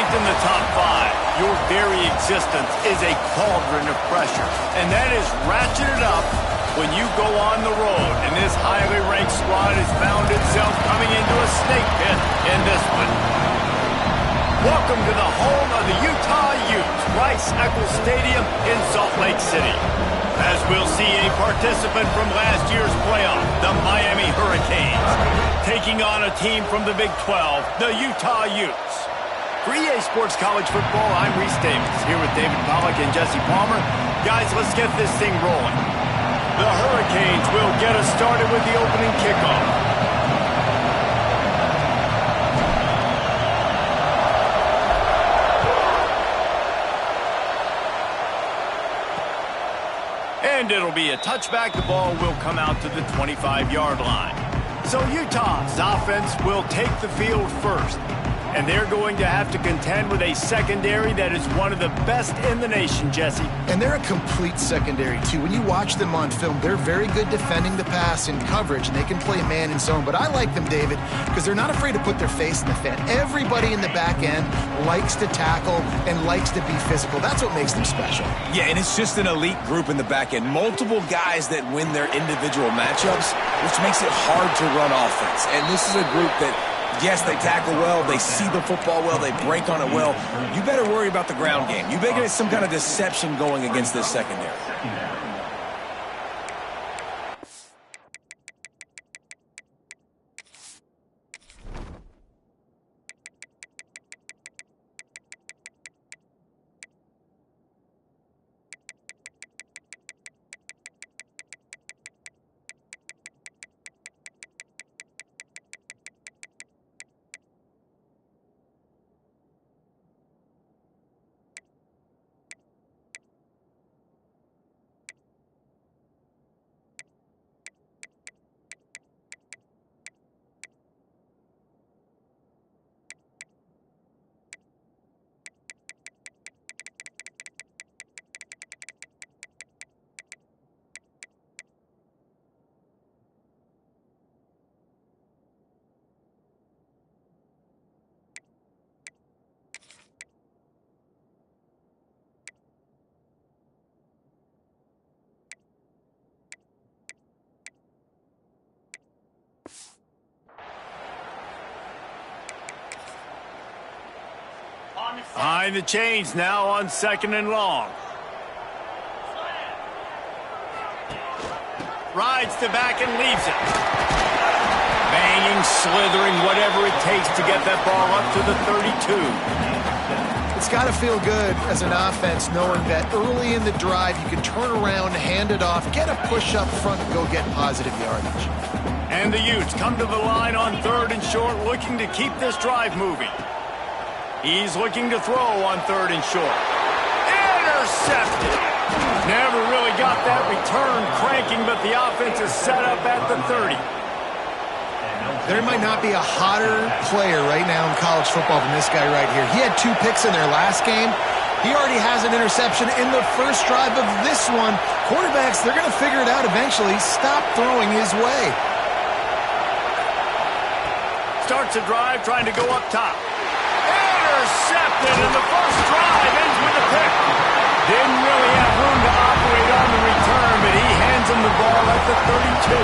Ranked in the top 5, your very existence is a cauldron of pressure. And that is ratcheted up when you go on the road. And this highly ranked squad has found itself coming into a snake pit in this one. Welcome to the home of the Utah Utes, Rice-Eccles Stadium in Salt Lake City. As we'll see a participant from last year's playoff, the Miami Hurricanes, taking on a team from the Big 12, the Utah Utes. For EA Sports College Football, I'm Reese Davis, here with David Pollack and Jesse Palmer. Guys, let's get this thing rolling. The Hurricanes will get us started with the opening kickoff. And it'll be a touchback. The ball will come out to the 25-yard line. So Utah's offense will take the field first. And they're going to have to contend with a secondary that is one of the best in the nation, Jesse. And they're a complete secondary, too. When you watch them on film, they're very good defending the pass in coverage, and they can play man and zone. But I like them, David, because they're not afraid to put their face in the fan. Everybody in the back end likes to tackle and likes to be physical. That's what makes them special. Yeah, and it's just an elite group in the back end. Multiple guys that win their individual matchups, which makes it hard to run offense. And this is a group that, yes, they tackle well, they see the football well, they break on it well. You better worry about the ground game. You better get some kind of deception going against this secondary. Behind the chains now on 2nd and long. Rides to back and leaves it. Banging, slithering, whatever it takes to get that ball up to the 32. It's got to feel good as an offense knowing that early in the drive you can turn around, hand it off, get a push up front, and go get positive yardage. And the Utes come to the line on 3rd and short, looking to keep this drive moving. He's looking to throw on 3rd and short. Intercepted. Never really got that return cranking, but the offense is set up at the 30. There might not be a hotter player right now in college football than this guy right here. He had 2 picks in their last game. He already has an interception in the first drive of this one. Quarterbacks, they're going to figure it out eventually. Stop throwing his way. Starts a drive trying to go up top. Intercepted, and the first drive ends with a pick. Didn't really have room to operate on the return, but he hands him the ball at the 32.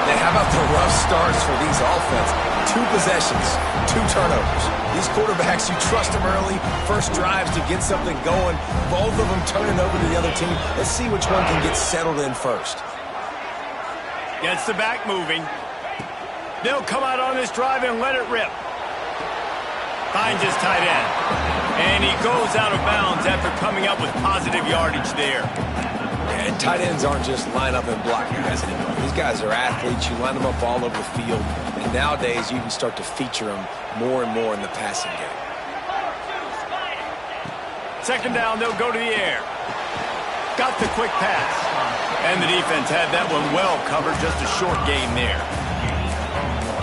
And how about the rough starts for these offense? 2 possessions, 2 turnovers. These quarterbacks, you trust them early, first drives to get something going. Both of them turning over to the other team. Let's see which one can get settled in first. Gets the back moving. They'll come out on this drive and let it rip. Finds his tight end. And he goes out of bounds after coming up with positive yardage there. And tight ends aren't just line up and block guys anymore. These guys are athletes. You line them up all over the field. And nowadays, you can start to feature them more and more in the passing game. 2nd down, they'll go to the air. Got the quick pass. And the defense had that one well covered. Just a short gain there.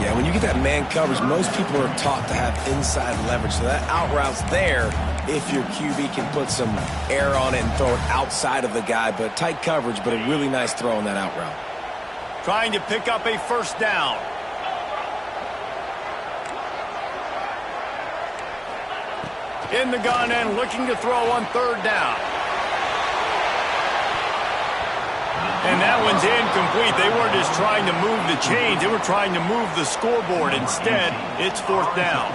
Yeah, when you get that man coverage, most people are taught to have inside leverage. So that out route's there if your QB can put some air on it and throw it outside of the guy. But tight coverage, but a really nice throw on that out route. Trying to pick up a 1st down. In the gun and looking to throw on third down. And that one's incomplete. They weren't just trying to move the chains. They were trying to move the scoreboard. Instead, it's fourth down.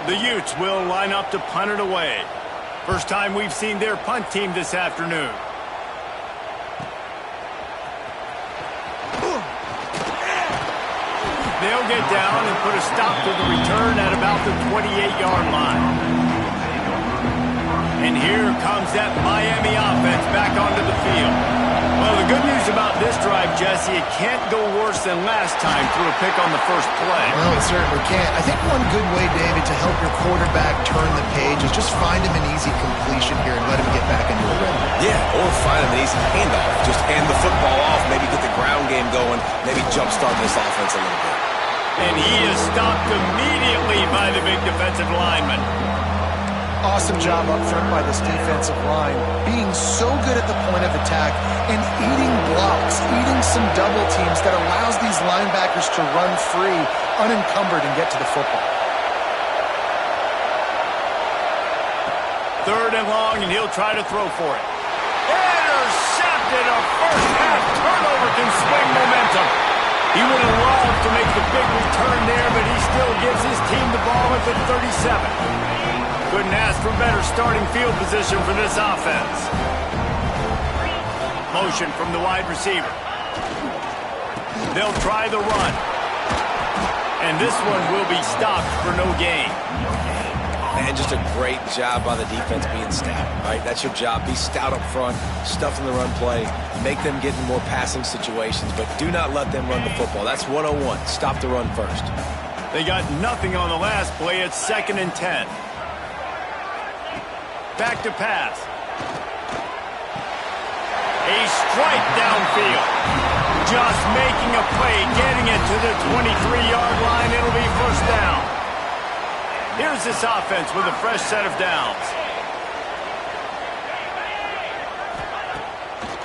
The Utes will line up to punt it away. First time we've seen their punt team this afternoon. They'll get down and put a stop to the return at about the 28-yard line. And here comes that Miami offense back onto the field. Well, the good news about this drive, Jesse, it can't go worse than last time through a pick on the first play. Well, it certainly can't. I think one good way, David, to help your quarterback turn the page is just find him an easy completion here and let him get back into a rhythm. Yeah, or find him an easy handoff. Just hand the football off, maybe get the ground game going, maybe jumpstart this offense a little bit. And he is stopped immediately by the big defensive lineman. Awesome job up front by this defensive line, being so good at the point of attack and eating blocks, eating some double teams that allows these linebackers to run free, unencumbered, and get to the football. Third and long, and he'll try to throw for it. Intercepted. A first-half turnover can swing momentum. He would have loved to make the big return there, but he still gives his team the ball at the 37. Couldn't ask for better starting field position for this offense. Motion from the wide receiver. They'll try the run. And this one will be stopped for no gain. Man, just a great job by the defense being stout, right? That's your job. Be stout up front, stuff in the run play, make them get in more passing situations, but do not let them run the football. That's 101. Stop the run first. They got nothing on the last play. It's 2nd and 10. Back to pass. A strike downfield. Just making a play, getting it to the 23-yard line. It'll be first down. Here's this offense with a fresh set of downs.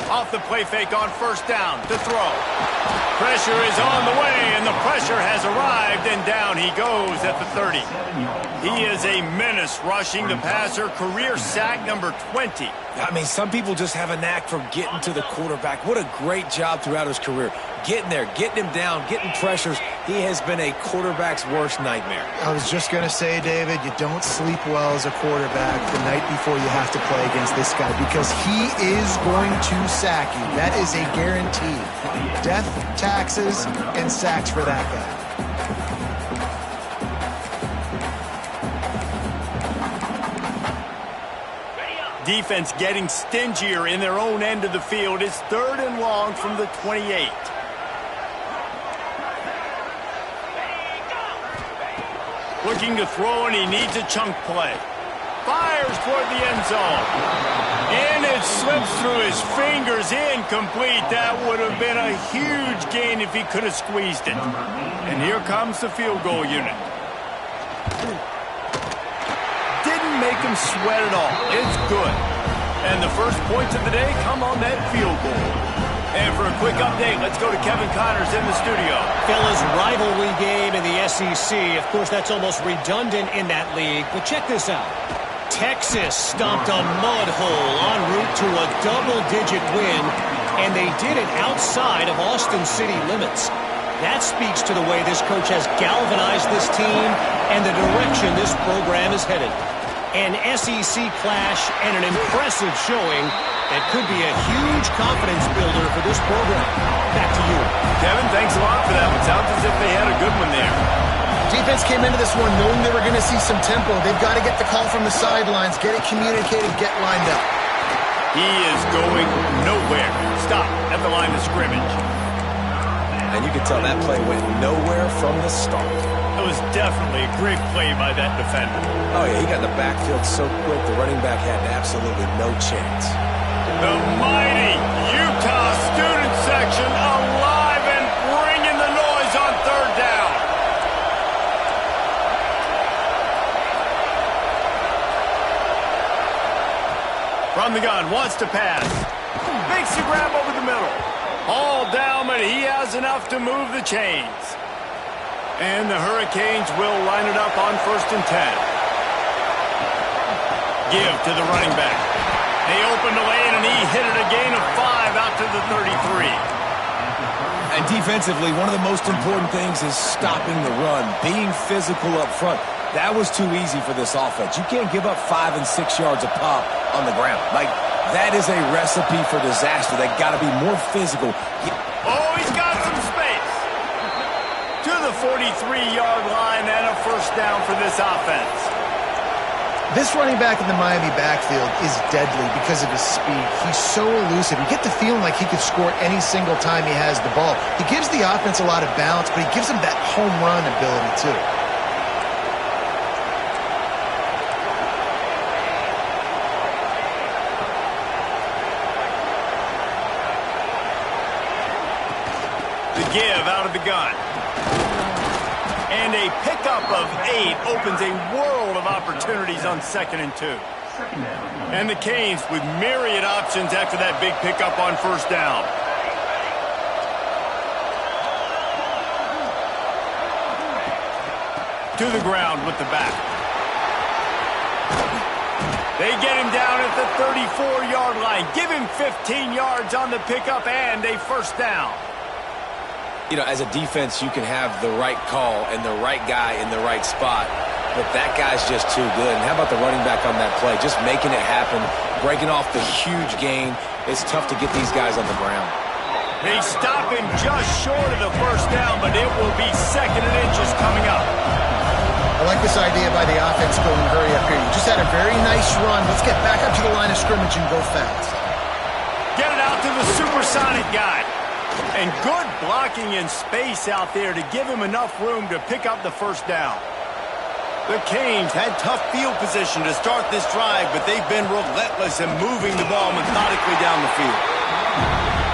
Off the play fake on first down to throw. Pressure is on the way, and the pressure has arrived, and down he goes at the 30. He is a menace rushing the passer, career sack number 20. I mean, some people just have a knack for getting to the quarterback. What a great job throughout his career. Getting there, getting him down, getting pressures. He has been a quarterback's worst nightmare. I was just going to say, David, you don't sleep well as a quarterback the night before you have to play against this guy because he is going to sack you. That is a guarantee. Death, taxes, and sacks for that guy. Defense getting stingier in their own end of the field. It's 3rd and long from the 28. Looking to throw, and he needs a chunk play. Fires toward the end zone. And it slips through his fingers. Incomplete. That would have been a huge gain if he could have squeezed it. And here comes the field goal unit. Didn't make him sweat at all. It's good. And the first points of the day come on that field goal. And for a quick update, let's go to Kevin Connors in the studio. Fellas, rivalry game in the SEC. Of course, that's almost redundant in that league. But check this out. Texas stomped a mud hole en route to a double-digit win, and they did it outside of Austin city limits. That speaks to the way this coach has galvanized this team and the direction this program is headed. An SEC clash and an impressive showing that could be a huge confidence builder for this program. Back to you. Kevin, thanks a lot for that one. Sounds as if they had a good one there. Defense came into this one knowing they were going to see some tempo. They've got to get the call from the sidelines, get it communicated, get lined up. He is going nowhere. Stop at the line of scrimmage. And you can tell that play went nowhere from the start. It was definitely a great play by that defender. Oh, yeah, he got in the backfield so quick, the running back had absolutely no chance. The mighty Utah student section alive and bringing the noise on third down. From the gun, wants to pass. Makes the grab over the middle. All down, but he has enough to move the chains. And the Hurricanes will line it up on 1st and 10. give to the running back. They opened the lane, and he hit it a gain of 5 out to the 33. And defensively, one of the most important things is stopping the run, being physical up front. That was too easy for this offense. You can't give up 5 and 6 yards a pop on the ground. Like, that is a recipe for disaster. They got to be more physical. Oh, he's got some space. To the 43-yard line and a first down for this offense. This running back in the Miami backfield is deadly because of his speed. He's so elusive. You get the feeling like he could score any single time he has the ball. He gives the offense a lot of balance, but he gives them that home run ability too. The give out of the gun. And a pickup of 8 opens a world of opportunities on 2nd and 2. And the Canes with myriad options after that big pickup on first down. To the ground with the back. They get him down at the 34-yard line. Give him 15 yards on the pickup and a first down. You know, as a defense, you can have the right call and the right guy in the right spot, but that guy's just too good. And how about the running back on that play? Just making it happen, breaking off the huge gain. It's tough to get these guys on the ground. They stop him just short of the first down, but it will be 2nd and inches coming up. I like this idea by the offense going hurry up here. You just had a very nice run. Let's get back up to the line of scrimmage and go fast. Get it out to the supersonic guy. And good blocking in space out there to give him enough room to pick up the first down. The Canes had tough field position to start this drive, but they've been relentless in moving the ball methodically down the field.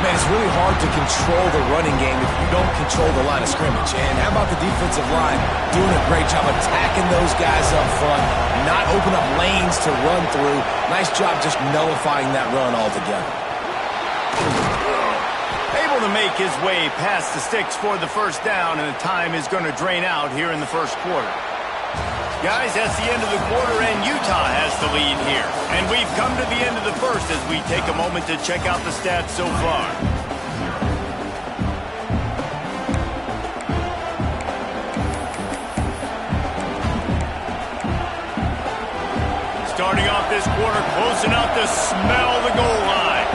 Man, it's really hard to control the running game if you don't control the line of scrimmage. And how about the defensive line doing a great job attacking those guys up front, not open up lanes to run through. Nice job just nullifying that run altogether. Able to make his way past the sticks for the first down, and the time is going to drain out here in the first quarter. Guys, that's the end of the quarter, and Utah has the lead here. And we've come to the end of the first as we take a moment to check out the stats so far. Starting off this quarter, close enough to smell the goal line.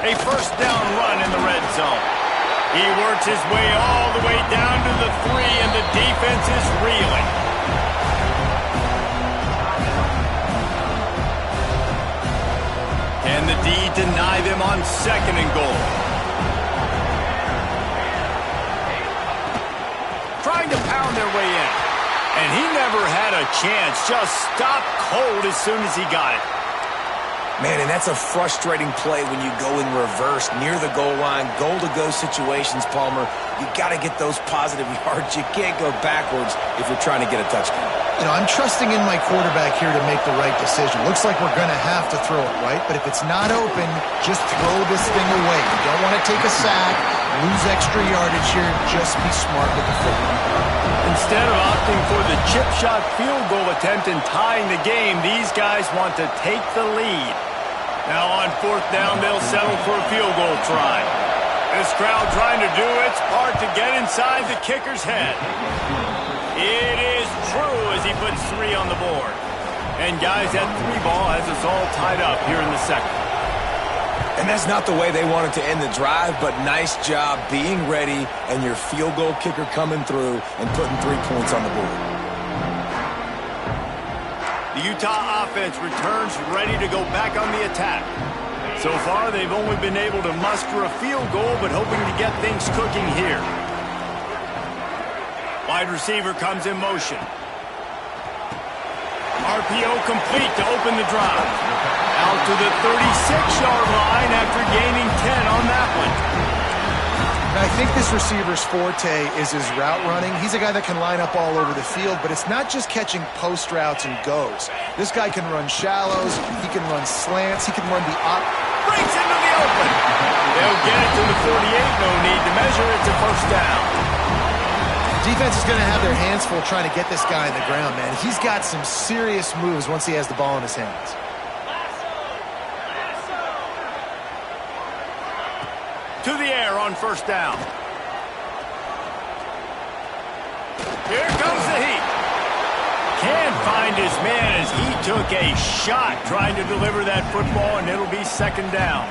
A first down run in the red zone. He works his way all the way down to the 3, and the defense is reeling. Can the D deny them on 2nd and goal? Trying to pound their way in. And he never had a chance. Just stopped cold as soon as he got it. Man, and that's a frustrating play when you go in reverse near the goal line, goal-to-go situations, Palmer. You got to get those positive yards. You can't go backwards if you're trying to get a touchdown. You know, I'm trusting in my quarterback here to make the right decision. Looks like we're going to have to throw it, right? But if it's not open, just throw this thing away. You don't want to take a sack, lose extra yardage here. Just be smart with the football. Instead of opting for the chip shot field goal attempt and tying the game, these guys want to take the lead. Now on 4th down, they'll settle for a field goal try. This crowd trying to do its part to get inside the kicker's head. It is true as he puts 3 on the board. And guys, that 3 ball has us all tied up here in the second. And that's not the way they wanted to end the drive, but nice job being ready and your field goal kicker coming through and putting 3 points on the board. The Utah offense returns ready to go back on the attack. So far, they've only been able to muster a field goal, but hoping to get things cooking here. Wide receiver comes in motion. RPO complete to open the drive. Out to the 36-yard line after gaining 10 on that one. I think this receiver's forte is his route running. He's a guy that can line up all over the field, but it's not just catching post routes and goes. This guy can run shallows, he can run slants, he can run the breaks into the open. They'll get it to the 48. No need to measure. It's a first down. Defense is going to have their hands full trying to get this guy in the ground, man. He's got some serious moves once he has the ball in his hands. To the air on first down. Here comes the heat. Can't find his man as he took a shot trying to deliver that football, and it'll be second down.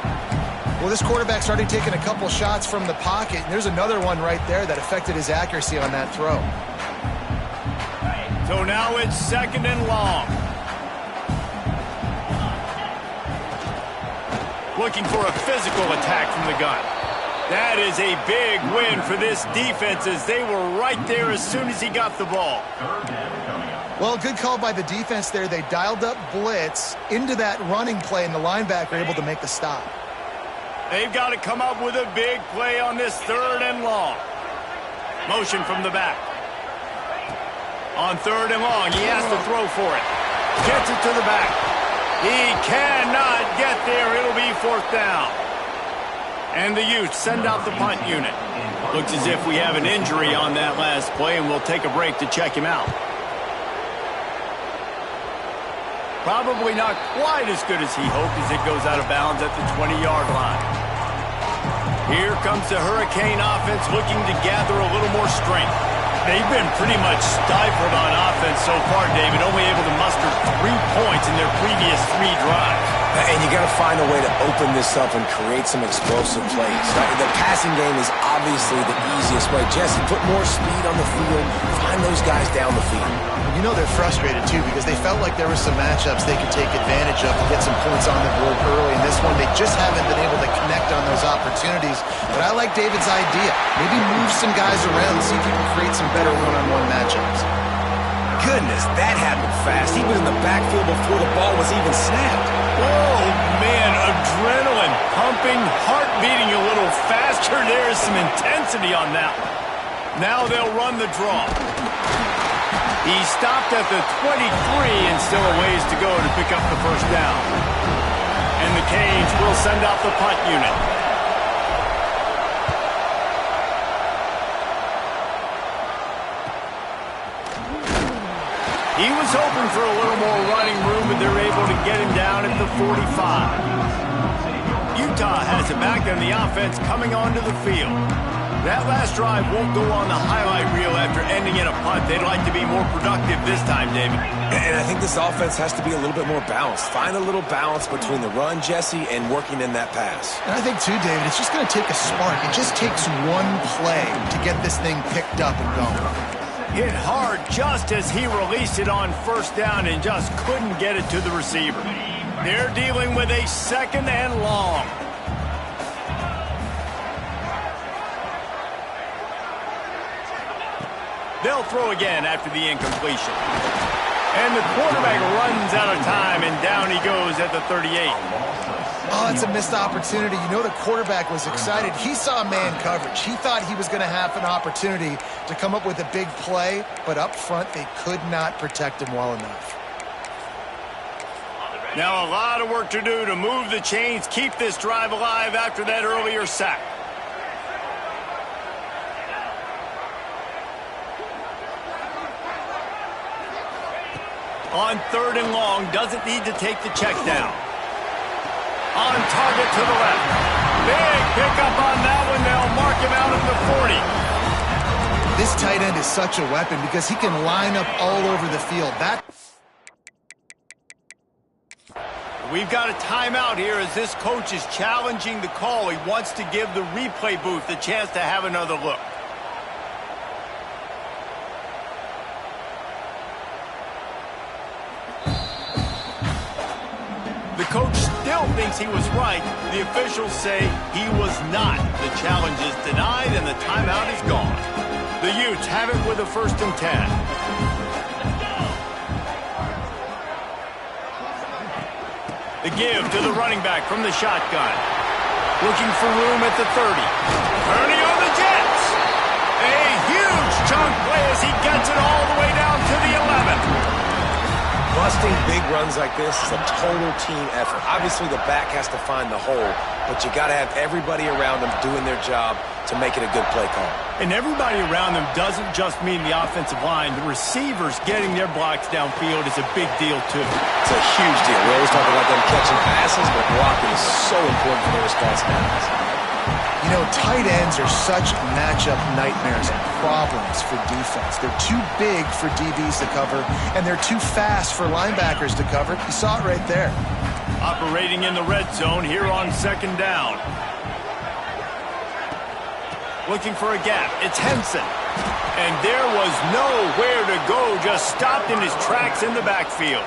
Well, this quarterback's already taken a couple shots from the pocket, and there's another one right there that affected his accuracy on that throw. So now it's second and long. Looking for a physical attack from the gun. That is a big win for this defense as they were right there as soon as he got the ball. Well, good call by the defense there. They dialed up blitz into that running play, and the linebacker able to make the stop. They've got to come up with a big play on this third and long. Motion from the back. On third and long, he has to throw for it. Gets it to the back. He cannot get there. It'll be fourth down. And the Utes send out the punt unit. Looks as if we have an injury on that last play, and we'll take a break to check him out. Probably not quite as good as he hoped as it goes out of bounds at the 20-yard line. Here comes the Hurricane offense looking to gather a little more strength. They've been pretty much stifled on offense so far, David, only able to muster 3 points in their previous 3 drives. And you got to find a way to open this up and create some explosive plays. The passing game is obviously the easiest way. Jesse, put more speed on the field. Find those guys down the field. You know they're frustrated, too, because they felt like there were some matchups they could take advantage of to get some points on the board early. In this one, they just haven't been able to connect on those opportunities. But I like David's idea. Maybe move some guys around and see if you can create some better one-on-one matchups. Goodness, that happened fast. He was in the backfield before the ball was even snapped. Oh, man, adrenaline pumping, heart beating a little faster. There is some intensity on that one. Now they'll run the draw. He stopped at the 23 and still a ways to go to pick up the first down. And the Canes will send out the punt unit. He was hoping for a little more running room, but they're able to get him down at the 45. Utah has it back on the offense coming onto the field. That last drive won't go on the highlight reel after ending in a punt. They'd like to be more productive this time, David. And I think this offense has to be a little bit more balanced. Find a little balance between the run, Jesse, and working in that pass. And I think, too, David, it's just going to take a spark. It just takes one play to get this thing picked up and going. Hit hard just as he released it on first down and just couldn't get it to the receiver. They're dealing with a second and long. They'll throw again after the incompletion. And the quarterback runs out of time, and down he goes at the 38. Oh, it's a missed opportunity. You know the quarterback was excited. He saw man coverage. He thought he was going to have an opportunity to come up with a big play, but up front they could not protect him well enough. Now a lot of work to do to move the chains, keep this drive alive after that earlier sack. On third and long, doesn't need to take the check down. On target to the left. Big pickup on that one. They'll mark him out at the 40. This tight end is such a weapon because he can line up all over the field. We've got a timeout here as this coach is challenging the call. He wants to give the replay booth a chance to have another look. The coach still thinks he was right. The officials say he was not. The challenge is denied and the timeout is gone. The Utes have it with a 1st and 10. The give to the running back from the shotgun. Looking for room at the 30. Turning on the Jets. A huge chunk play as he gets it all the way down to the 11. Busting big runs like this is a total team effort. Obviously, the back has to find the hole, but you got to have everybody around them doing their job to make it a good play call. And everybody around them doesn't just mean the offensive line. The receivers getting their blocks downfield is a big deal, too. It's a huge deal. We always talk about them catching passes, but blocking is so important for their responsibilities. You know, tight ends are such matchup nightmares and problems for defense. They're too big for DBs to cover, and they're too fast for linebackers to cover. You saw it right there. Operating in the red zone here on 2nd down. Looking for a gap. It's Henson. And there was nowhere to go. Just stopped in his tracks in the backfield.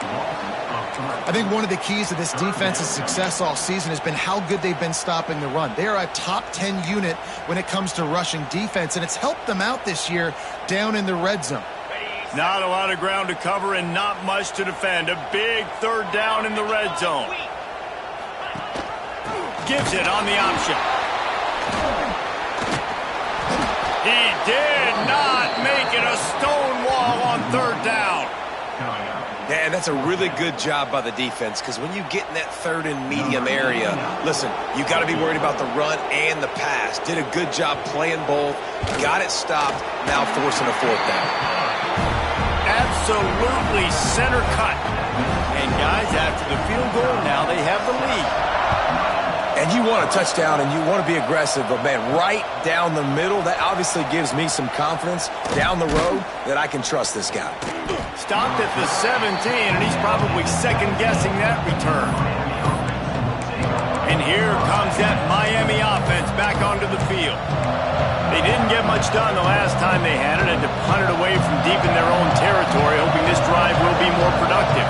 I think one of the keys to this defense's success all season has been how good they've been stopping the run. They are a top 10 unit when it comes to rushing defense, and it's helped them out this year down in the red zone. Not a lot of ground to cover and not much to defend. A big 3rd down in the red zone. Gives it on the option. He did not make it a stone wall on 3rd down. Yeah, and that's a really good job by the defense, because when you get in that 3rd and medium area, listen, you got to be worried about the run and the pass. Did a good job playing both, got it stopped, now forcing a 4th down. Absolutely center cut. And guys, after the field goal, now they have the lead. And you want a touchdown and you want to be aggressive, but man, right down the middle, that obviously gives me some confidence down the road that I can trust this guy. Stopped at the 17, and he's probably second-guessing that return. And here comes that Miami offense back onto the field. They didn't get much done the last time they had it, and to punt it away from deep in their own territory, hoping this drive will be more productive.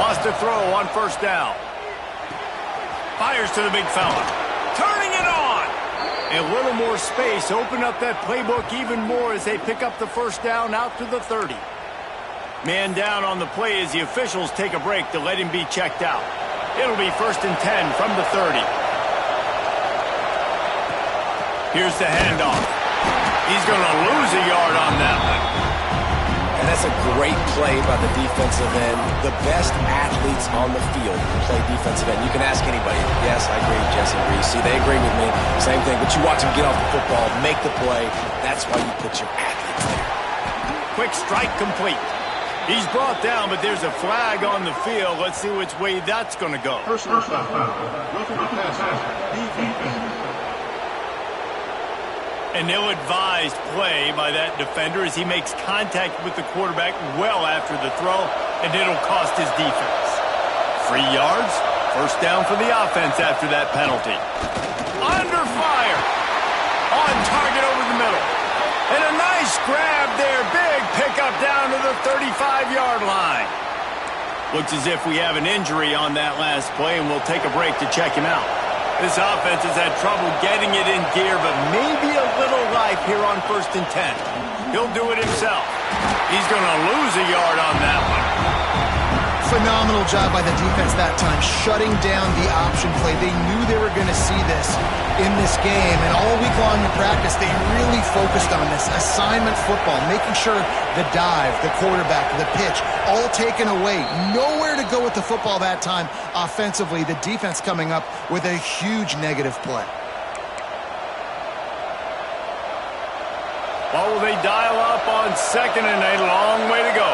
Lost a throw on 1st down. Fires to the big fella. Turning it on. A little more space. Open up that playbook even more as they pick up the 1st down out to the 30. Man down on the play as the officials take a break to let him be checked out. It'll be 1st and 10 from the 30. Here's the handoff. He's going to lose a yard on that one. And that's a great play by the defensive end. The best athletes on the field play defensive end. You can ask anybody. Yes, I agree, Jesse Reese. See, they agree with me. Same thing. But you watch them get off the football, make the play. That's why you put your athletes there. Quick strike complete. He's brought down, but there's a flag on the field. Let's see which way that's going to go. Personal foul. Roughing the passer. Defense. An ill-advised play by that defender as he makes contact with the quarterback well after the throw, and it'll cost his defense. 3 yards, 1st down for the offense after that penalty. Under fire. On target over the middle. And a nice grab there. Big pickup down to the 35-yard line. Looks as if we have an injury on that last play, and we'll take a break to check him out. This offense has had trouble getting it in gear, but maybe a little life here on 1st and 10. He'll do it himself. He's going to lose a yard on that one. Phenomenal job by the defense that time, shutting down the option play. They knew they were going to see this in this game, and all week long in practice, they really focused on this assignment football, making sure the dive, the quarterback, the pitch, all taken away. Nowhere to go with the football that time offensively. The defense coming up with a huge negative play. What will they dial up on 2nd and a long way to go?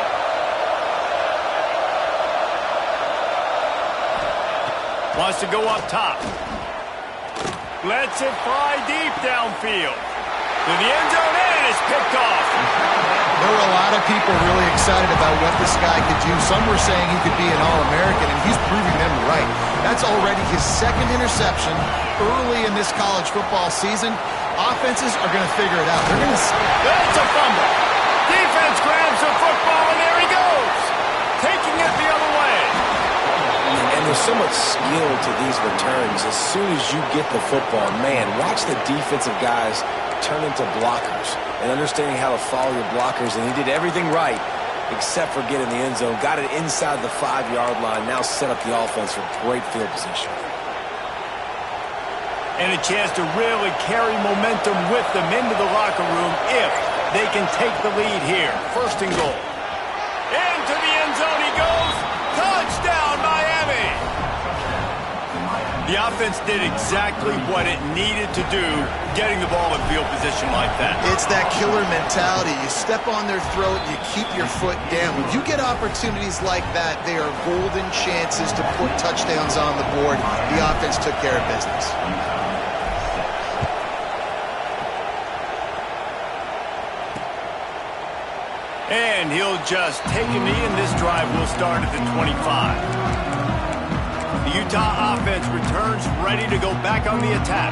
Wants to go up top. Lets it fly deep downfield. To the end zone, and it's picked off. There were a lot of people really excited about what this guy could do. Some were saying he could be an All-American, and he's proving them right. That's already his 2nd interception early in this college football season. Offenses are going to figure it out. They're going to... That's a fumble. Defense grabs the football, and there he goes. Taking it the other way. And there's so much skill to these returns. As soon as you get the football, man, watch the defensive guys turn into blockers and understanding how to follow your blockers. And he did everything right except for getting the end zone. Got it inside the 5-yard line. Now set up the offense for great field position. And a chance to really carry momentum with them into the locker room if they can take the lead here. 1st and goal. Into the end zone The offense did exactly what it needed to do, getting the ball in field position like that. It's that killer mentality. You step on their throat, you keep your foot down. When you get opportunities like that, they are golden chances to put touchdowns on the board. The offense took care of business. And he'll just take a knee, and this drive will start at the 25. The Utah offense returns ready to go back on the attack.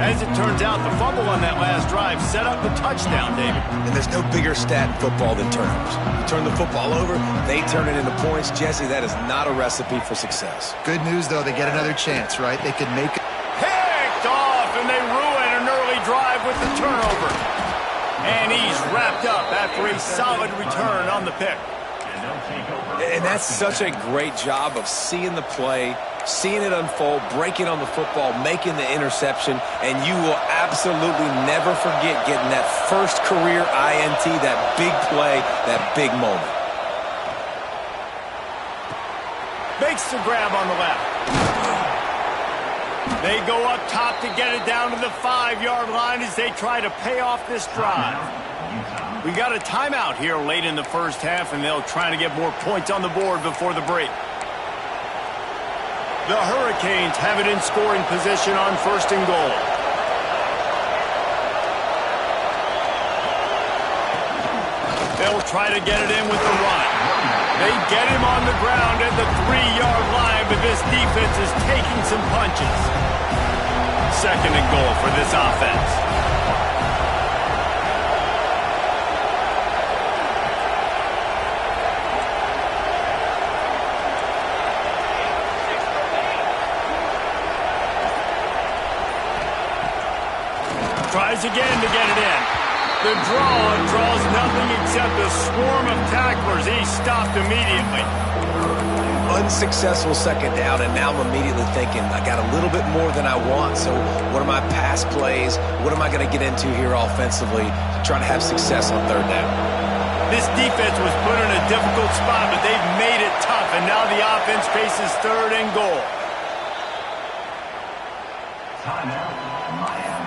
As it turns out, the fumble on that last drive set up the touchdown, David. And there's no bigger stat in football than turnovers. You turn the football over, they turn it into points. Jesse, that is not a recipe for success. Good news, though, they get another chance, right? They could make it. Picked off, and they ruin an early drive with the turnover. And he's wrapped up after a solid return on the pick. And that's such a great job of seeing the play, seeing it unfold, breaking on the football, making the interception, and you will absolutely never forget getting that first career INT, that big play, that big moment. Makes the grab on the left. They go up top to get it down to the 5-yard line as they try to pay off this drive. We got a timeout here late in the first half, and they'll try to get more points on the board before the break. The Hurricanes have it in scoring position on 1st and goal. They'll try to get it in with the run. They get him on the ground at the 3-yard line, but this defense is taking some punches. 2nd and goal for this offense. Tries again to get it in. The draw draws nothing except a swarm of tacklers. He's stopped immediately. Unsuccessful 2nd down, and now I'm immediately thinking, I got a little bit more than I want, so what are my pass plays? What am I going to get into here offensively to try to have success on 3rd down? This defense was put in a difficult spot, but they've made it tough, and now the offense faces 3rd and goal. Timeout, Miami.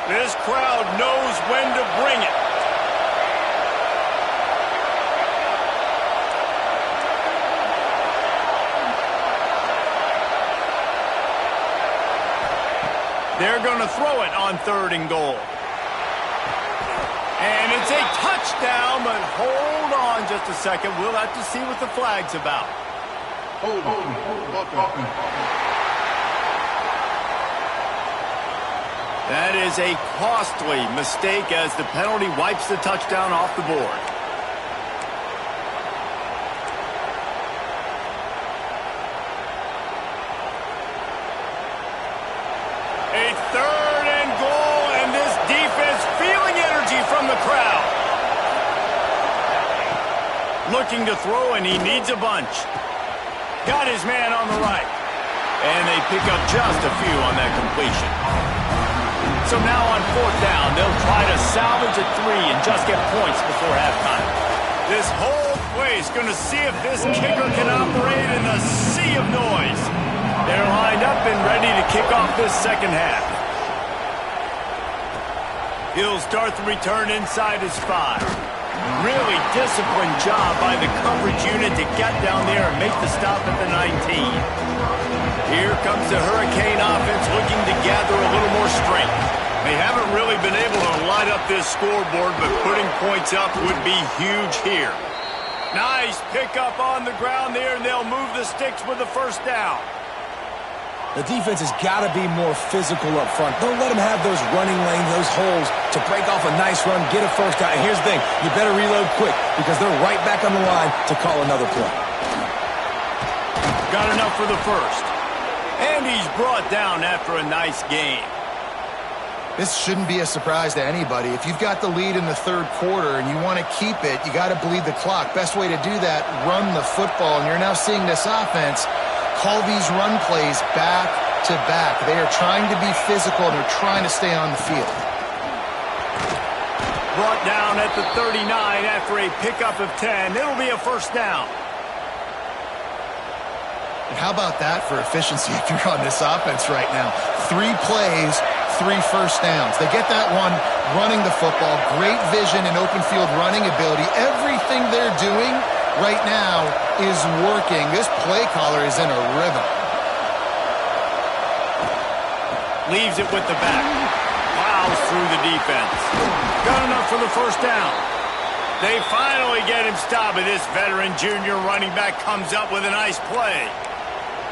This crowd knows when to bring it. They're going to throw it on 3rd and goal. And it's a touchdown, but hold on just a second. We'll have to see what the flag's about. That is a costly mistake as the penalty wipes the touchdown off the board. A 3rd and goal, and this defense feeling energy from the crowd. Looking to throw, and he needs a bunch. Got his man on the right. And they pick up just a few on that completion. So now on 4th down, they'll try to salvage a 3 and just get points before halftime. This whole place going to see if this kicker can operate in the sea of noise. They're lined up and ready to kick off this 2nd half. He'll start the return inside his 5. Really disciplined job by the coverage unit to get down there and make the stop at the 19. Here comes the Hurricane offense looking to gather a little more strength. They haven't really been able to light up this scoreboard, but putting points up would be huge here. Nice pickup on the ground there, and they'll move the sticks with the 1st down. The defense has got to be more physical up front. Don't let them have those running lanes, those holes to break off a nice run, get a 1st down. And here's the thing, you better reload quick because they're right back on the line to call another play. Got enough for the 1st. And he's brought down after a nice game. This shouldn't be a surprise to anybody. If you've got the lead in the 3rd quarter and you want to keep it, you got to bleed the clock. Best way to do that, run the football. And you're now seeing this offense call these run plays back to back. They are trying to be physical, and they're trying to stay on the field. Brought down at the 39 after a pickup of 10. It'll be a 1st down. And how about that for efficiency if you're on this offense right now? 3 plays, 3 first downs. They get that one running the football. Great vision and open field running ability. Everything they're doing right now is working. This play caller is in a rhythm. Leaves it with the back. Plows through the defense. Got enough for the first down. They finally get him stopped, and this veteran junior running back comes up with a nice play.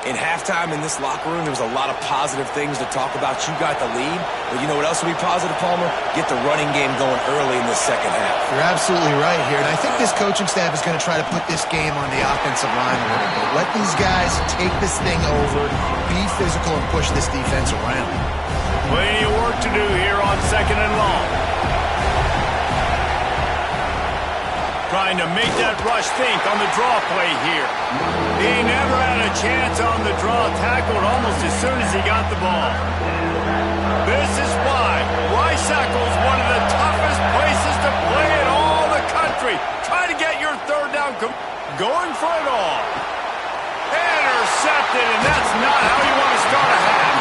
In halftime in this locker room, there was a lot of positive things to talk about. You got the lead, but you know what else will be positive, Palmer? Get the running game going early in the second half. You're absolutely right here, and I think this coaching staff is going to try to put this game on the offensive line a little bit. Let these guys take this thing over, be physical, and push this defense around. Plenty of work to do here on 2nd and long. Trying to make that rush think on the draw play here. He never had a chance on the draw, tackled almost as soon as he got the ball. This is why Rice-Eccles is one of the toughest places to play in all the country. Try to get your third down going for it all. Intercepted, and that's not how you want to start a half.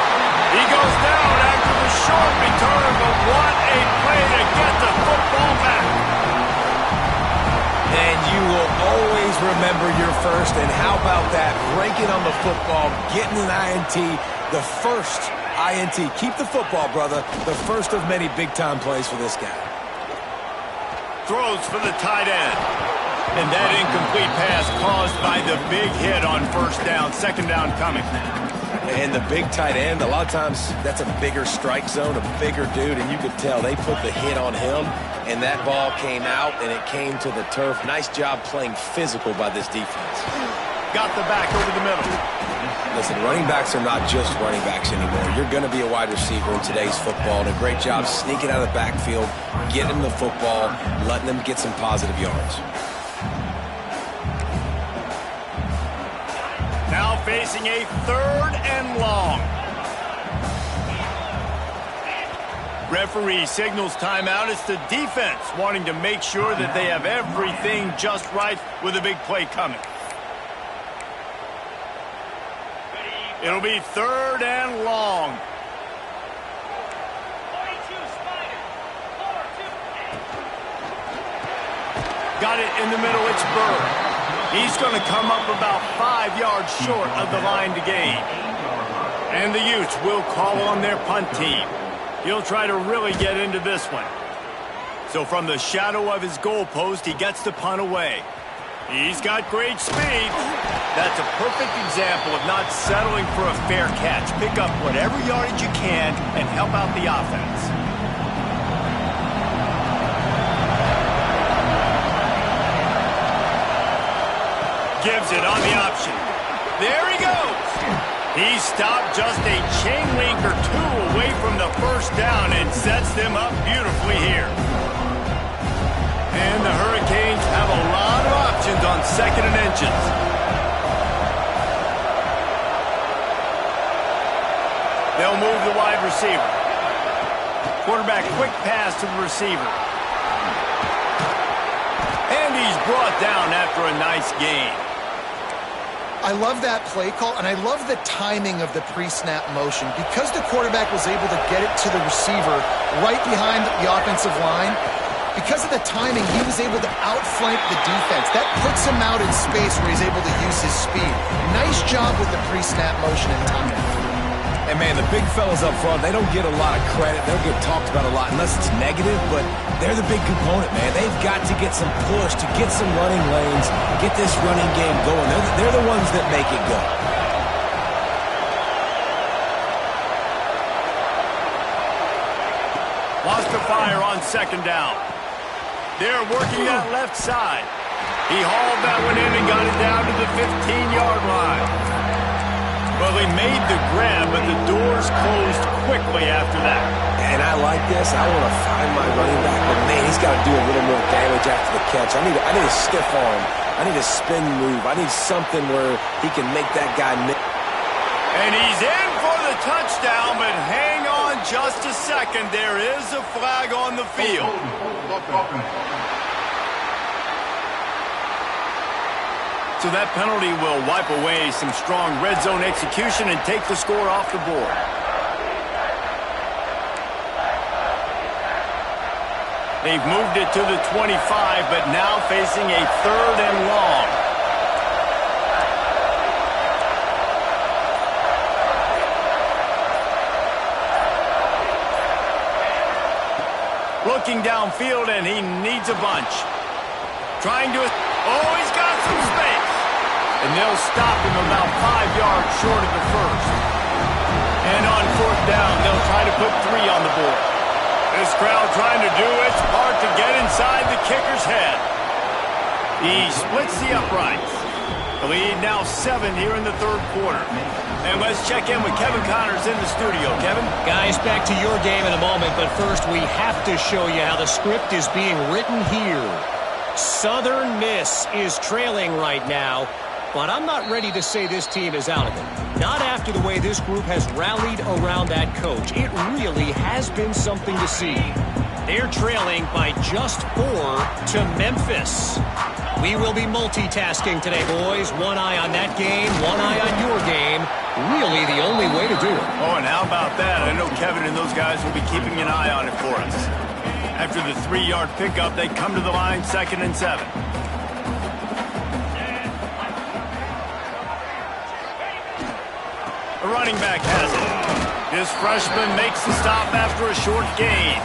He goes down after the short return, but what a play to get the football back. And you will always remember your first. And how about that? Breaking on the football, getting an INT, the first INT. Keep the football, brother. The first of many big-time plays for this guy. Throws for the tight end. And that incomplete pass caused by the big hit on first down. 2nd down coming. And the big tight end, a lot of times that's a bigger strike zone, a bigger dude, and you could tell they put the hit on him, and that ball came out, and it came to the turf. Nice job playing physical by this defense. Got the back over the middle. Listen, running backs are not just running backs anymore. You're going to be a wide receiver in today's football, and a great job sneaking out of the backfield, getting the football, letting them get some positive yards. Now facing a 3rd and long. Referee signals timeout. It's the defense wanting to make sure that they have everything just right with a big play coming. It'll be 3rd and long. Got it in the middle. It's Bird. He's going to come up about 5 yards short of the line to gain. And the Utes will call on their punt team. He'll try to really get into this one. So from the shadow of his goalpost, he gets the punt away. He's got great speed. That's a perfect example of not settling for a fair catch. Pick up whatever yardage you can and help out the offense. Gives it on the option. There he goes. He stopped just a chain link or 2 away from the first down and sets them up beautifully here. And the Hurricanes have a lot of options on 2nd and inches. They'll move the wide receiver. Quarterback quick pass to the receiver. And he's brought down after a nice gain. I love that play call, and I love the timing of the pre-snap motion. Because the quarterback was able to get it to the receiver right behind the offensive line, because of the timing, he was able to outflank the defense. That puts him out in space where he's able to use his speed. Nice job with the pre-snap motion and timing. And, man, the big fellas up front, they don't get a lot of credit. They'll get talked about a lot unless it's negative, but they're the big component, man. They've got to get some push, to get some running lanes, get this running game going. They're the ones that make it go. Lost the fire on 2nd down. They're working that left side. He hauled that one in and got it down to the 15-yard line. Well, they made the grab, but the doors closed quickly after that. And I like this. I want to find my running back, but, man, he's got to do a little more damage after the catch. I need a stiff arm. I need a spin move. I need something where he can make that guy miss. And he's in for the touchdown, but hang on just a second. There is a flag on the field. So that penalty will wipe away some strong red zone execution and take the score off the board. They've moved it to the 25, but now facing a 3rd and long. Looking downfield, and he needs a bunch. Trying to... Oh, he's got some space. And they'll stop him about 5 yards short of the first. And on 4th down, they'll try to put 3 on the board. This crowd trying to do its part to get inside the kicker's head. He splits the uprights. The lead now 7 here in the 3rd quarter. And let's check in with Kevin Connors in the studio. Kevin? Guys, back to your game in a moment, but first we have to show you how the script is being written here. Southern Miss is trailing right now, but I'm not ready to say this team is out of it. Not after the way this group has rallied around that coach. It really has been something to see. They're trailing by just 4 to Memphis. We will be multitasking today, boys. One eye on that game, one eye on your game. Really the only way to do it. Oh, and how about that? I know Kevin and those guys will be keeping an eye on it for us. After the 3-yard pickup, they come to the line, 2nd and 7. The running back has it. This freshman makes the stop after a short gain.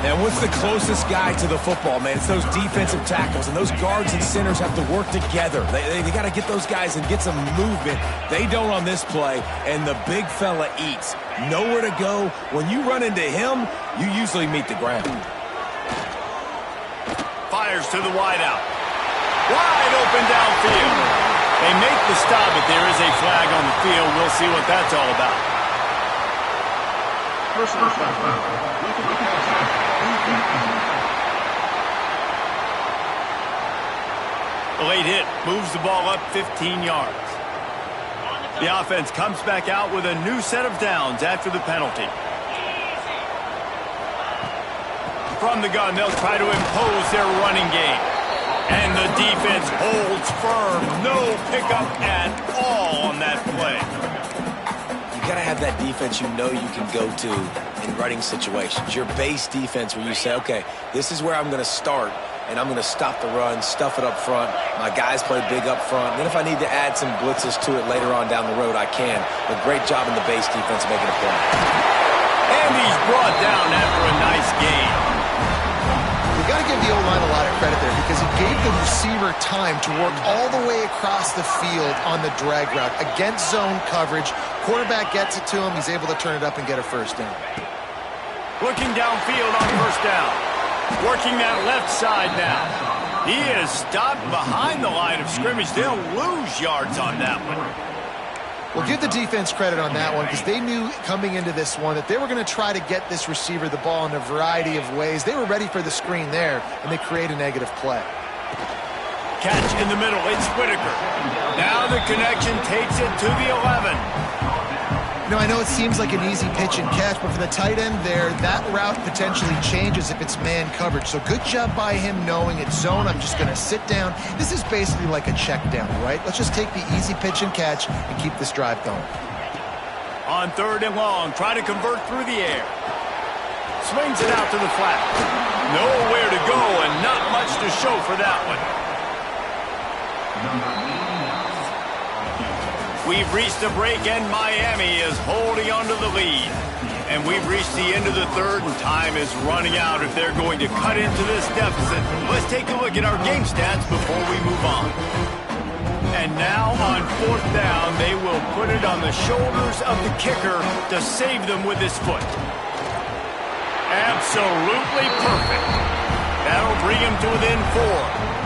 And what's the closest guy to the football, man? It's those defensive tackles, and those guards and centers have to work together. They got to get those guys and get some movement. They don't on this play, and the big fella eats. Nowhere to go. When you run into him, you usually meet the ground. Fires to the wideout. Wide open downfield. They make the stop, but there is a flag on the field. We'll see what that's all about. Personal foul. The late hit moves the ball up 15 yards. The offense comes back out with a new set of downs after the penalty. From the gun, they'll try to impose their running game. And the defense holds firm. No pickup at all on that play. You got to have that defense you know you can go to in running situations. Your base defense where you say, okay, this is where I'm going to start, and I'm going to stop the run, stuff it up front. My guys play big up front. And then if I need to add some blitzes to it later on down the road, I can. But great job in the base defense making a play. And he's brought down after a nice game. You got to give the O-line a lot of credit there because he gave the receiver time to work all the way across the field on the drag route against zone coverage. Quarterback gets it to him. He's able to turn it up and get a first down. Looking downfield on 1st down. Working that left side now. He is stopped behind the line of scrimmage. They'll lose yards on that one. Well, give the defense credit on that one because they knew coming into this one that they were going to try to get this receiver the ball in a variety of ways. They were ready for the screen there, and they create a negative play. Catch in the middle. It's Whitaker. Now the connection takes it to the 11. You know, I know it seems like an easy pitch and catch, but for the tight end there, that route potentially changes if it's man coverage. So good job by him knowing it's zone. I'm just going to sit down. This is basically like a check down, right? Let's just take the easy pitch and catch and keep this drive going. On 3rd and long, try to convert through the air. Swings it out to the flat. Nowhere to go and not much to show for that one. We've reached a break, and Miami is holding onto the lead. And we've reached the end of the 3rd, and time is running out if they're going to cut into this deficit. Let's take a look at our game stats before we move on. And now on 4th down, they will put it on the shoulders of the kicker to save them with his foot. Absolutely perfect. That'll bring him to within 4.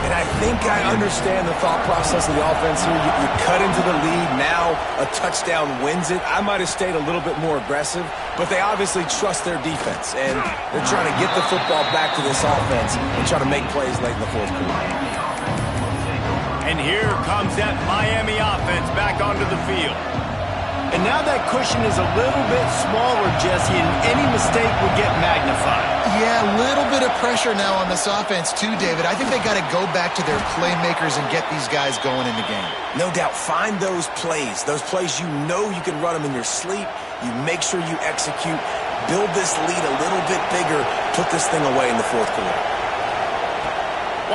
And I think I understand the thought process of the offense here. You cut into the lead. Now a touchdown wins it. I might have stayed a little bit more aggressive, but they obviously trust their defense, and they're trying to get the football back to this offense and try to make plays late in the 4th quarter. And here comes that Miami offense back onto the field. And now that cushion is a little bit smaller, Jesse, and any mistake would get magnified. Yeah, a little bit of pressure now on this offense too, David. I think they got to go back to their playmakers and get these guys going in the game. No doubt. Find those plays you know you can run them in your sleep. You make sure you execute. Build this lead a little bit bigger. Put this thing away in the fourth quarter.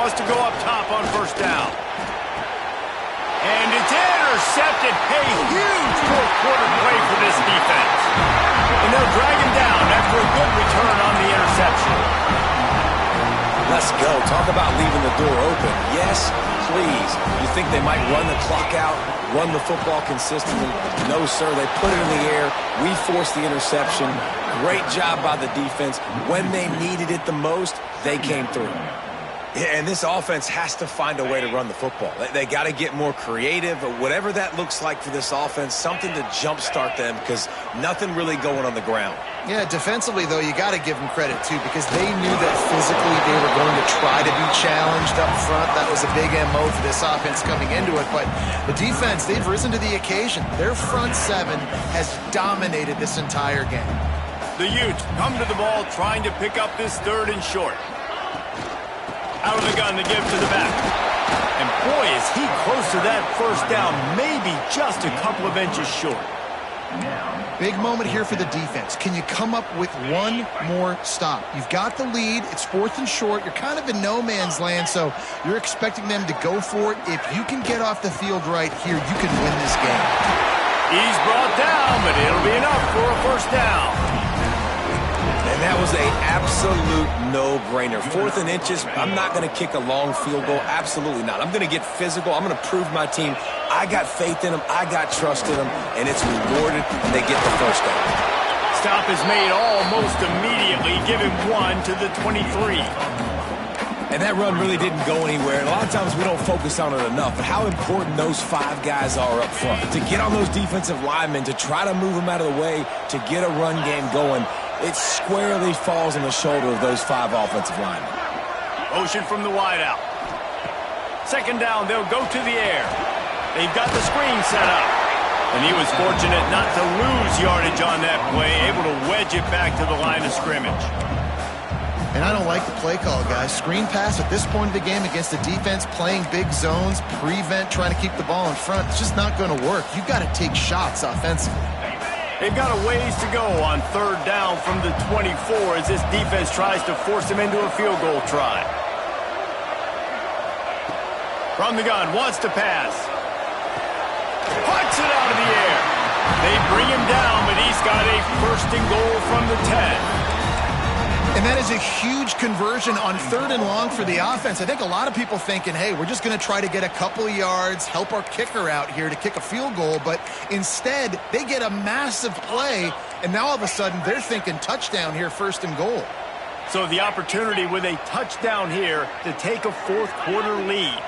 Wants to go up top on first down. And it's intercepted. A huge fourth-quarter play for this defense. And they'll drag him down after a good return on the interception. Let's go. Talk about leaving the door open. Yes, please. You think they might run the clock out, run the football consistently? No, sir. They put it in the air. We forced the interception. Great job by the defense. When they needed it the most, they came through. Yeah, and this offense has to find a way to run the football. They got to get more creative, or whatever that looks like for this offense, something to jumpstart them because nothing really going on the ground. Yeah, defensively, though, you got to give them credit, too, because they knew that physically they were going to try to be challenged up front. That was a big MO for this offense coming into it. But the defense, they've risen to the occasion. Their front seven has dominated this entire game. The Utes come to the ball trying to pick up this third and short. Out of the gun to give to the back. And boy, is he close to that first down, maybe just a couple of inches short. Big moment here for the defense. Can you come up with one more stop? You've got the lead. It's fourth and short. You're kind of in no man's land, so you're expecting them to go for it. If you can get off the field right here, you can win this game. He's brought down, but it'll be enough for a first down. And that was an absolute no-brainer. Fourth and inches, I'm not going to kick a long field goal. Absolutely not. I'm going to get physical. I'm going to prove my team. I got faith in them. I got trust in them. And it's rewarded, and they get the first down. Stop is made almost immediately. Give him one to the 23. And that run really didn't go anywhere. And a lot of times we don't focus on it enough. But how important those five guys are up front. To get on those defensive linemen, to try to move them out of the way, to get a run game going. It squarely falls on the shoulder of those five offensive linemen. Motion from the wideout. Second down, they'll go to the air. They've got the screen set up. And he was fortunate not to lose yardage on that play, able to wedge it back to the line of scrimmage. And I don't like the play call, guys. Screen pass at this point of the game against the defense, playing big zones, prevent, trying to keep the ball in front. It's just not going to work. You've got to take shots offensively. They've got a ways to go on third down from the 24 as this defense tries to force him into a field goal try. From the gun, wants to pass. Puts it out of the air. They bring him down, but he's got a first and goal from the 10. And that is a huge conversion on third and long for the offense. I think a lot of people thinking, hey, we're just going to try to get a couple of yards, help our kicker out here to kick a field goal. But instead, they get a massive play, and now all of a sudden they're thinking touchdown here, first and goal. So the opportunity with a touchdown here to take a fourth quarter lead.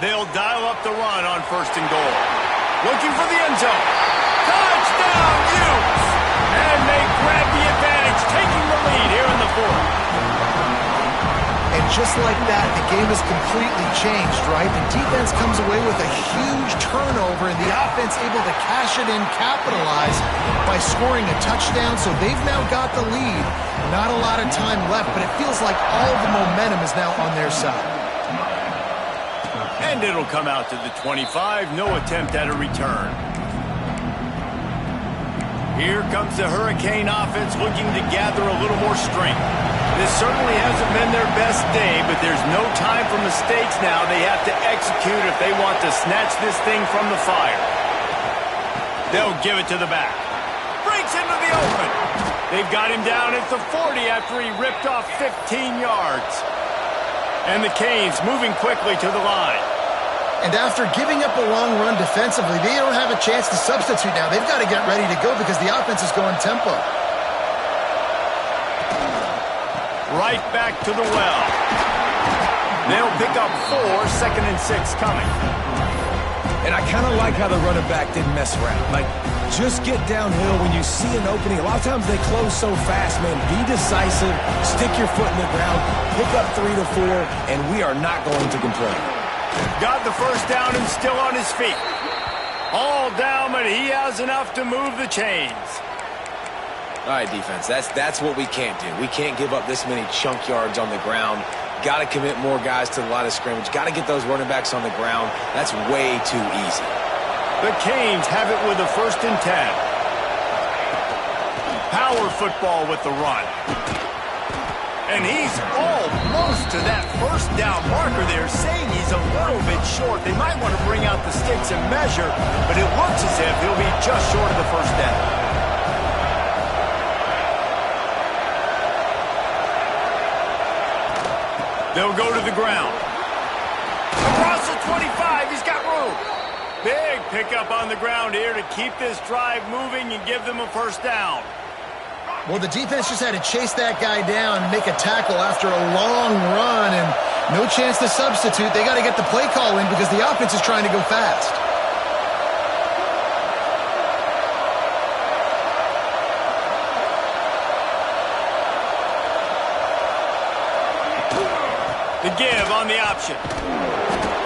They'll dial up the run on first and goal. Looking for the end zone. Touchdown, Utes! And they grab the advantage, taking the lead here in the fourth. And just like that, the game has completely changed, right? The defense comes away with a huge turnover, and the offense able to cash it in, capitalize by scoring a touchdown. So they've now got the lead. Not a lot of time left, but it feels like all the momentum is now on their side. And it'll come out to the 25. No attempt at a return. Here comes the Hurricane offense looking to gather a little more strength. This certainly hasn't been their best day, but there's no time for mistakes now. They have to execute if they want to snatch this thing from the fire. They'll give it to the back. Breaks into the open. They've got him down at the 40 after he ripped off 15 yards. And the Canes moving quickly to the line. And after giving up a long run defensively, they don't have a chance to substitute now. They've got to get ready to go because the offense is going tempo. Right back to the well. They'll pick up 4, second and 6 coming. And I kind of like how the running back didn't mess around. Like, just get downhill when you see an opening. A lot of times they close so fast, man. Be decisive, stick your foot in the ground, pick up 3 to 4, and we are not going to complain. Got the first down and still on his feet. All down, but he has enough to move the chains. All right, defense, that's what we can't do. We can't give up this many chunk yards on the ground. Got to commit more guys to the line of scrimmage. Got to get those running backs on the ground. That's way too easy. The Canes have it with a 1st and 10. Power football with the run. And he's almost to that 1st down marker there, saying he's a little bit short. They might want to bring out the sticks and measure, but it looks as if he'll be just short of the 1st down. They'll go to the ground. Across the 25, he's got room. Big pickup on the ground here to keep this drive moving and give them a 1st down. Well, the defense just had to chase that guy down and make a tackle after a long run, and no chance to substitute. They got to get the play call in because the offense is trying to go fast. The give on the option.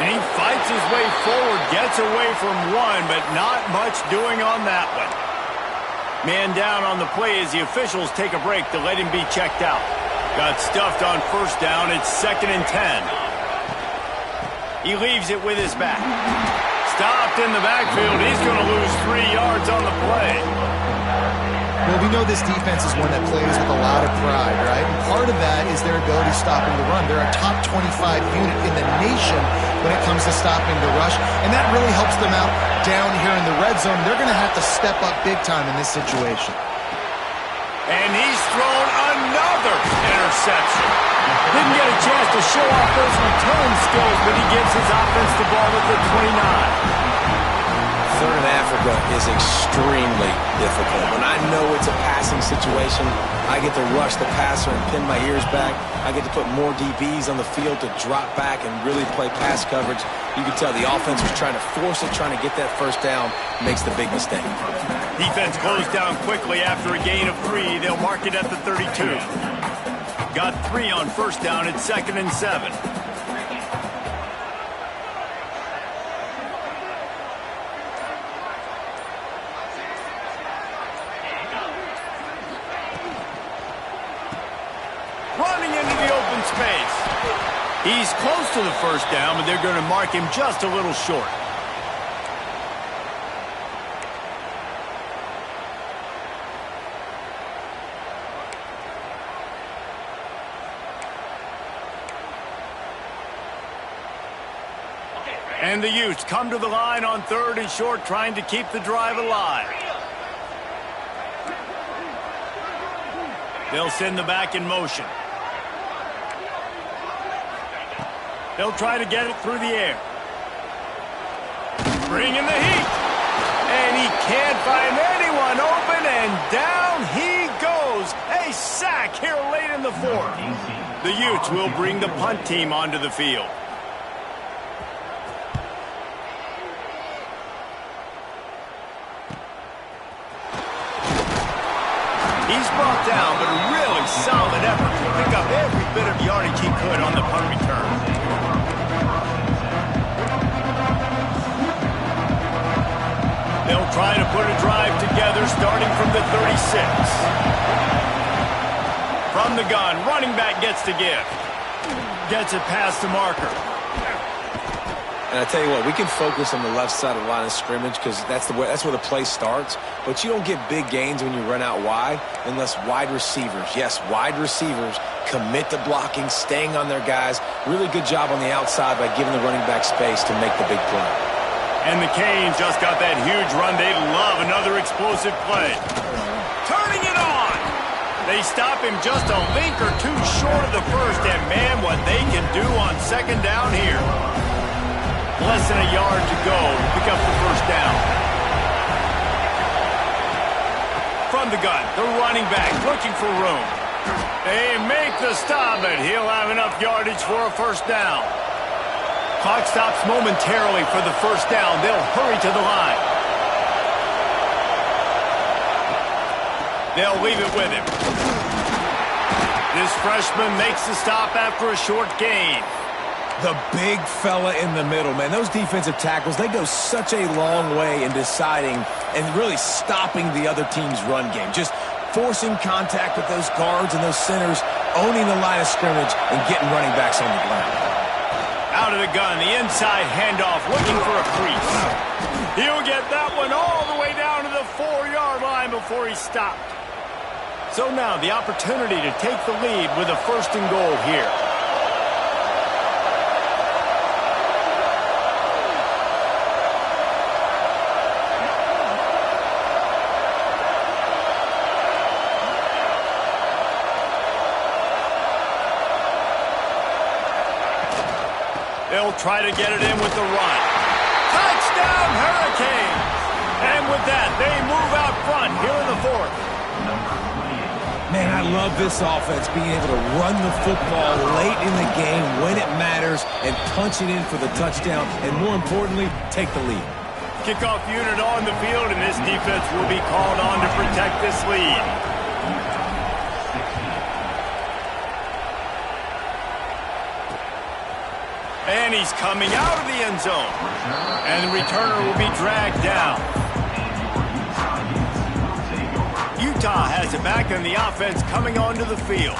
And he fights his way forward, gets away from one, but not much doing on that one. Man down on the play as the officials take a break to let him be checked out. Got stuffed on 1st down. It's 2nd and 10. He leaves it with his back. Stopped in the backfield. He's going to lose 3 yards on the play. Well, we know this defense is one that plays with a lot of pride, right? And part of that is their ability stopping the run. They're a top 25 unit in the nation when it comes to stopping the rush, and that really helps them out down here in the red zone. They're going to have to step up big time in this situation. And he's thrown another interception. Didn't get a chance to show off those return skills, but he gives his offense the ball at the 29. 3rd in Africa is extremely difficult. When I know it's a passing situation, I get to rush the passer and pin my ears back. I get to put more DBs on the field to drop back and really play pass coverage. You can tell the offense was trying to force it, trying to get that 1st down, makes the big mistake. Defense closed down quickly after a gain of 3. They'll mark it at the 32. Got 3 on 1st down. It's 2nd and 7. Running into the open space. He's close to the 1st down, but they're going to mark him just a little short. And the Utes come to the line on 3rd and short, trying to keep the drive alive. They'll send the back in motion. They'll try to get it through the air. Bring in the heat. And he can't find anyone open, and down he goes. A sack here late in the 4th. The Utes will bring the punt team onto the field. He's brought down, but a really solid effort to pick up every bit of yardage he could on the punt return. They'll try to put a drive together starting from the 36. From the gun, running back gets to give. Gets it past the marker. And I tell you what, we can focus on the left side of the line of scrimmage because that's where the play starts. But you don't get big gains when you run out wide unless wide receivers, yes, wide receivers, commit to blocking, staying on their guys. Really good job on the outside by giving the running back space to make the big play. And the Canes just got that huge run. They'd love another explosive play. Turning it on. They stop him just a link or two short of the 1st. And, man, what they can do on 2nd down here. Less than a yard to go to pick up the 1st down. From the gun, the running back looking for room. They make the stop, but he'll have enough yardage for a 1st down. Clock stops momentarily for the 1st down. They'll hurry to the line. They'll leave it with him. This freshman makes the stop after a short gain. The big fella in the middle, man. Those defensive tackles, they go such a long way in deciding and really stopping the other team's run game. Just forcing contact with those guards and those centers, owning the line of scrimmage, and getting running backs on the ground. Out of the gun, the inside handoff, looking for a crease. He'll get that one all the way down to the 4-yard line before he stopped. So now the opportunity to take the lead with a 1st and goal here. They'll try to get it in with the run. Touchdown, Hurricanes! And with that, they move out front here in the 4th. Man, I love this offense, being able to run the football late in the game when it matters and punch it in for the touchdown, and more importantly, take the lead. Kickoff unit on the field, and this defense will be called on to protect this lead. And he's coming out of the end zone. And the returner will be dragged down. Utah has it back, and the offense coming onto the field.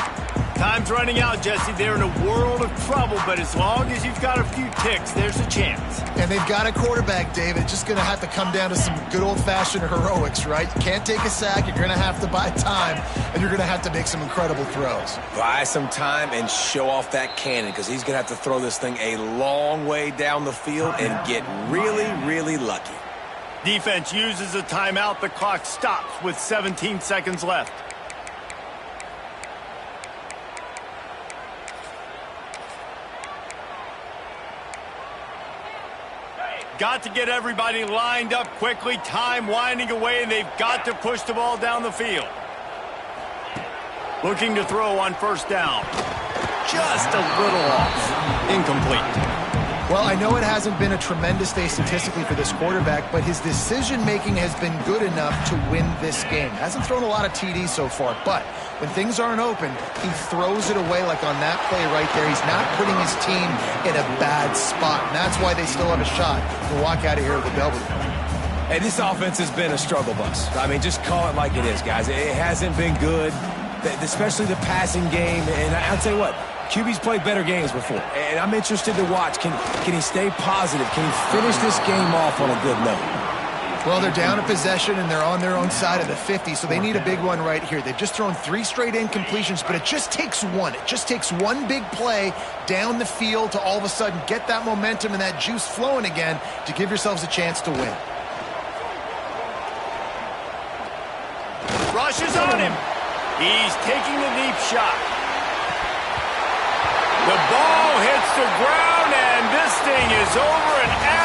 Time's running out, Jesse. They're in a world of trouble, but as long as you've got a few ticks, there's a chance. And they've got a quarterback, David. It's just going to have to come down to some good old-fashioned heroics, right? You can't take a sack. You're going to have to buy time, and you're going to have to make some incredible throws. Buy some time and show off that cannon, because he's going to have to throw this thing a long way down the field and get really, really lucky. Defense uses a timeout. The clock stops with 17 seconds left. Got to get everybody lined up quickly. Time winding away, and they've got to push the ball down the field. Looking to throw on 1st down. Just a little off. Incomplete. Well, I know it hasn't been a tremendous day statistically for this quarterback, but his decision-making has been good enough to win this game. Hasn't thrown a lot of TDs so far, but when things aren't open, he throws it away like on that play right there. He's not putting his team in a bad spot, and that's why they still have a shot to walk out of here with a W. Hey, this offense has been a struggle bus. I mean, just call it like it is, guys. It hasn't been good, especially the passing game, and I'll tell you what, QB's played better games before, and I'm interested to watch. Can he stay positive? Can he finish this game off on a good note? Well, they're down a possession, and they're on their own side of the 50, so they need a big one right here. They've just thrown 3 straight incompletions, but it just takes one. It just takes one big play down the field to all of a sudden get that momentum and that juice flowing again to give yourselves a chance to win. Rushes on him. He's taking the deep shot. The ball hits the ground, and this thing is over and out.